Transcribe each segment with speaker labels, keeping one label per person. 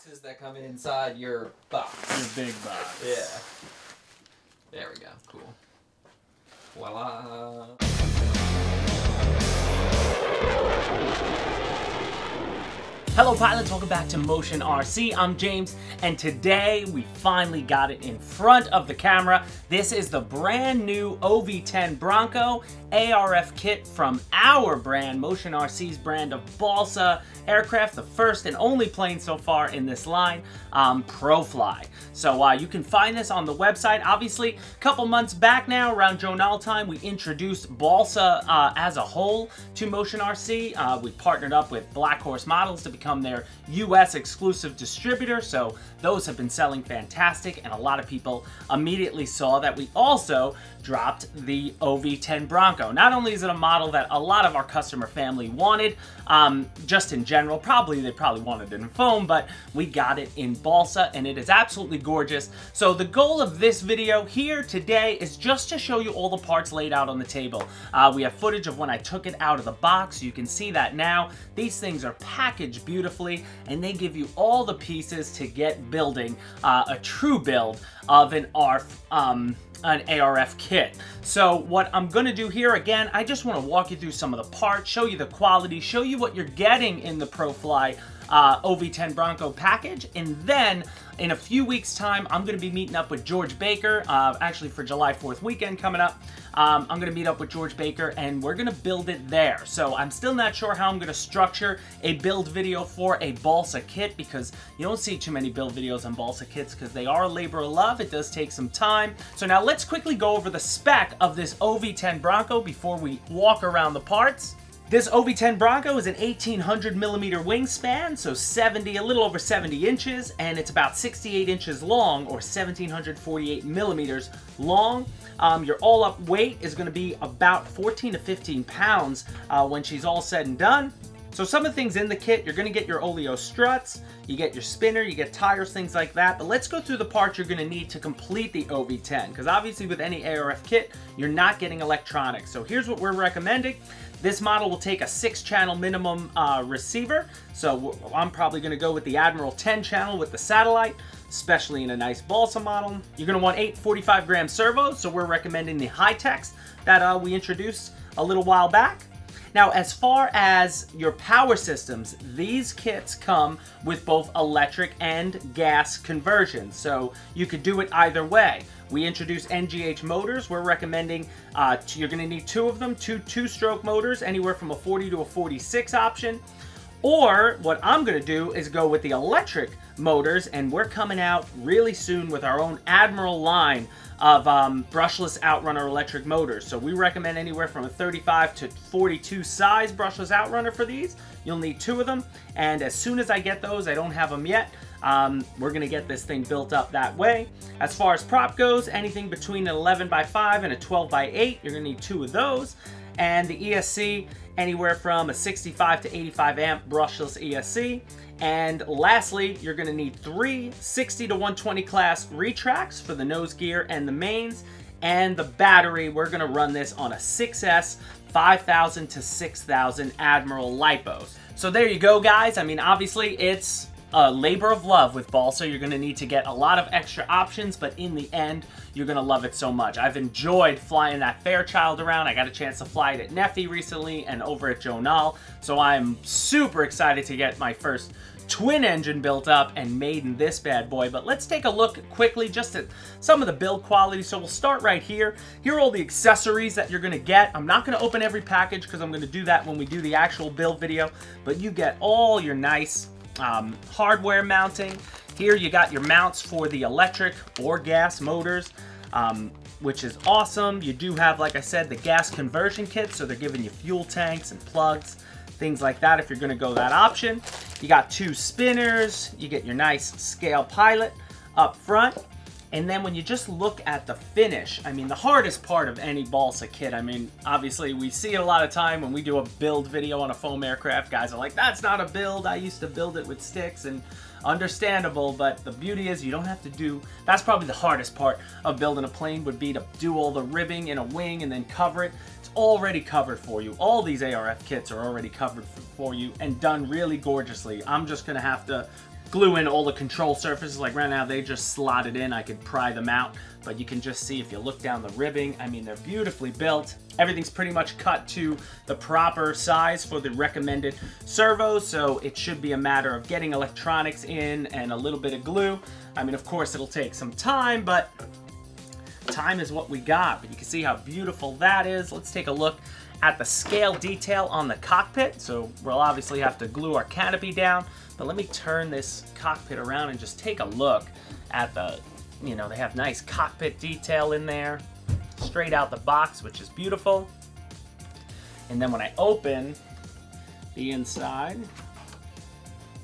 Speaker 1: boxes that come inside your box.
Speaker 2: Your big box.
Speaker 1: Yeah. There we go. Cool. Voila.
Speaker 2: Hello pilots, welcome back to Motion RC. I'm James, and today we finally got it in front of the camera. This is the brand new OV-10 Bronco ARF kit from our brand, Motion RC's brand of Balsa aircraft, the first and only plane so far in this line, ProFly. So you can find this on the website. Obviously, a couple months back now, around Jonal time, we introduced Balsa as a whole to Motion RC. We partnered up with Black Horse Models to become their US exclusive distributor, so those have been selling fantastic, and a lot of people immediately saw that we also dropped the OV-10 Bronco. Not only is it a model that a lot of our customer family wanted, just in general, they probably wanted it in foam, but we got it in Balsa, and it is absolutely gorgeous. So the goal of this video here today is just to show you all the parts laid out on the table. We have footage of when I took it out of the box. You can see that now. These things are packaged beautifully, and they give you all the pieces to get building a true build of an ARF, an ARF kit. So what I'm gonna do here, again, I just wanna walk you through some of the parts, show you the quality, show you what you're getting in the ProFly OV-10 Bronco package, and then in a few weeks time, I'm gonna be meeting up with George Baker, actually for July 4th weekend coming up. I'm gonna meet up with George Baker and we're gonna build it there. So I'm still not sure how I'm gonna structure a build video for a Balsa kit, because you don't see too many build videos on Balsa kits because they are a labor of love. It does take some time. So now let's quickly go over the spec of this OV-10 Bronco before we walk around the parts. This OV-10 Bronco is an 1800 millimeter wingspan, so a little over 70 inches, and it's about 68 inches long, or 1748 millimeters long. Your all-up weight is going to be about 14 to 15 pounds when she's all said and done. So some of the things in the kit, you're going to get your oleo struts, you get your spinner, you get tires, things like that. But let's go through the parts you're going to need to complete the OV-10, because obviously with any ARF kit, you're not getting electronics. So here's what we're recommending. This model will take a 6-channel minimum receiver, so I'm probably going to go with the Admiral 10-channel with the satellite, especially in a nice Balsa model. You're going to want 8 45-gram servos, so we're recommending the Hi-Tecs that we introduced a little while back. Now, as far as your power systems, these kits come with both electric and gas conversions, so you could do it either way. We introduced NGH motors. We're recommending, you're going to need 2 of them, two-stroke motors, anywhere from a 40 to a 46 option. Or what I'm going to do is go with the electric motors, and we're coming out really soon with our own Admiral line of brushless outrunner electric motors. So we recommend anywhere from a 35 to 42 size brushless outrunner for these. You'll need 2 of them, and as soon as I get those, I don't have them yet, we're going to get this thing built up that way. As far as prop goes, anything between an 11x5 and a 12x8, you're going to need 2 of those. And the ESC, anywhere from a 65 to 85 amp brushless ESC. And lastly, you're going to need 3 60 to 120 class retracts for the nose gear and the mains. And the battery, we're going to run this on a 6S 5000 to 6000 Admiral LiPos. So there you go, guys. I mean, obviously, it's a labor of love with Balsa. You're going to need to get a lot of extra options, but in the end, you're going to love it so much. I've enjoyed flying that Fairchild around. I got a chance to fly it at Neffy recently and over at Jonal, so I'm super excited to get my first twin engine built up and made in this bad boy. But let's take a look quickly just at some of the build quality. So we'll start right here. Here are all the accessories that you're going to get. I'm not going to open every package because I'm going to do that when we do the actual build video, but you get all your nice hardware mounting. Here you got your mounts for the electric or gas motors, which is awesome. You do have, like I said, the gas conversion kit, so they're giving you fuel tanks and plugs, things like that if you're going to go that option. You got 2 spinners, you get your nice scale pilot up front. And then when you just look at the finish, I mean, the hardest part of any Balsa kit, I mean, obviously we see it a lot of time when we do a build video on a foam aircraft. Guys are like, that's not a build. I used to build it with sticks, and understandable, but the beauty is you don't have to do, that's probably the hardest part of building a plane, would be to do all the ribbing in a wing and then cover it. It's already covered for you. All these ARF kits are already covered for you and done really gorgeously. I'm just going to have to glue in all the control surfaces. Like right now, they just slotted in. I could pry them out, but you can just see if you look down the ribbing, I mean, they're beautifully built. Everything's pretty much cut to the proper size for the recommended servos, so it should be a matter of getting electronics in and a little bit of glue. I mean, of course, it'll take some time, but time is what we got. But you can see how beautiful that is. Let's take a look at the scale detail on the cockpit. So we'll obviously have to glue our canopy down, but let me turn this cockpit around and just take a look at the, you know, they have nice cockpit detail in there, straight out the box, which is beautiful. And then when I open the inside,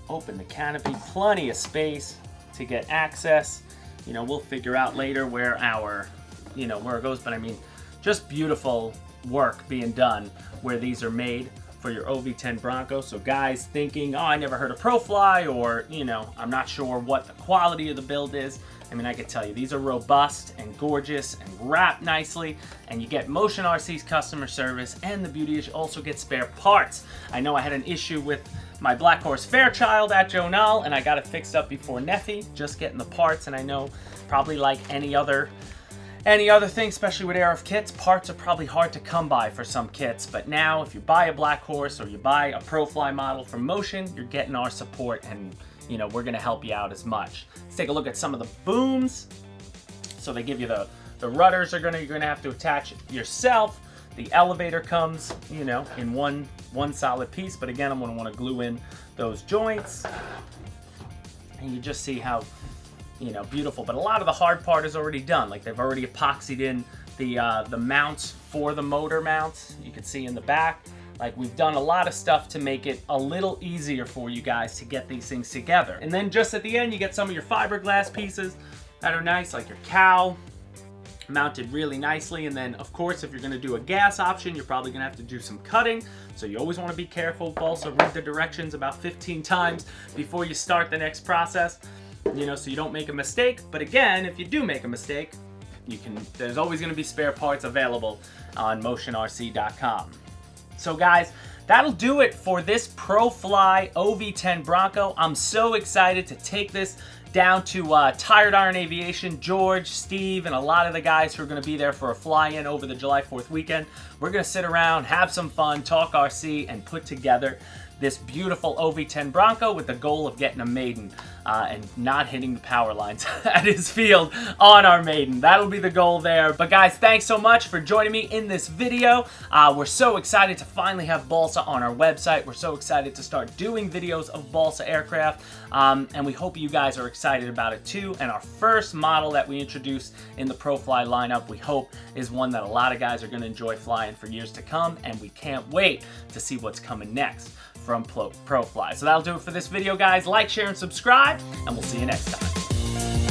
Speaker 2: open the canopy, plenty of space to get access. You know, we'll figure out later where our, you know, where it goes, but I mean, just beautiful work being done where these are made for your OV-10 Bronco. So guys thinking, oh, I never heard of ProFly, or, you know, I'm not sure what the quality of the build is. I mean, I can tell you, these are robust and gorgeous and wrapped nicely, and you get Motion RC's customer service, and the beauty is you also get spare parts. I know I had an issue with my Black Horse Fairchild at Joe Null, and I got it fixed up before Neffy, just getting the parts. And I know probably like any other thing, especially with ARF kits, parts are probably hard to come by for some kits. But now if you buy a Black Horse or you buy a ProFly model from Motion, you're getting our support, and you know, we're gonna help you out as much. Let's take a look at some of the booms. So they give you the rudders you're gonna have to attach yourself. The elevator comes, you know, in one solid piece, but again, I'm gonna wanna glue in those joints. And you just see how, you know, beautiful. But a lot of the hard part is already done. Like they've already epoxied in the mounts for the motor mounts. You can see in the back. Like we've done a lot of stuff to make it a little easier for you guys to get these things together. And then just at the end, you get some of your fiberglass pieces that are nice, like your cowl, mounted really nicely. And then of course, if you're gonna do a gas option, you're probably gonna have to do some cutting. So you always wanna be careful. Also read the directions about 15 times before you start the next process, you know, so you don't make a mistake. But again, if you do make a mistake, there's always gonna be spare parts available on motionrc.com. So guys, that'll do it for this ProFly OV-10 Bronco. I'm so excited to take this down to Tired Iron Aviation. George, Steve, and a lot of the guys who are going to be there for a fly-in over the July 4th weekend. We're going to sit around, have some fun, talk RC, and put together this beautiful OV-10 Bronco with the goal of getting a maiden and not hitting the power lines at his field on our maiden. That'll be the goal there. But guys, thanks so much for joining me in this video. We're so excited to finally have Balsa on our website. We're so excited to start doing videos of Balsa aircraft, and we hope you guys are excited about it too. And our first model that we introduced in the ProFly lineup, we hope is one that a lot of guys are going to enjoy flying for years to come, and we can't wait to see what's coming next from ProFly. So that'll do it for this video, guys. Like, share, and subscribe, and we'll see you next time.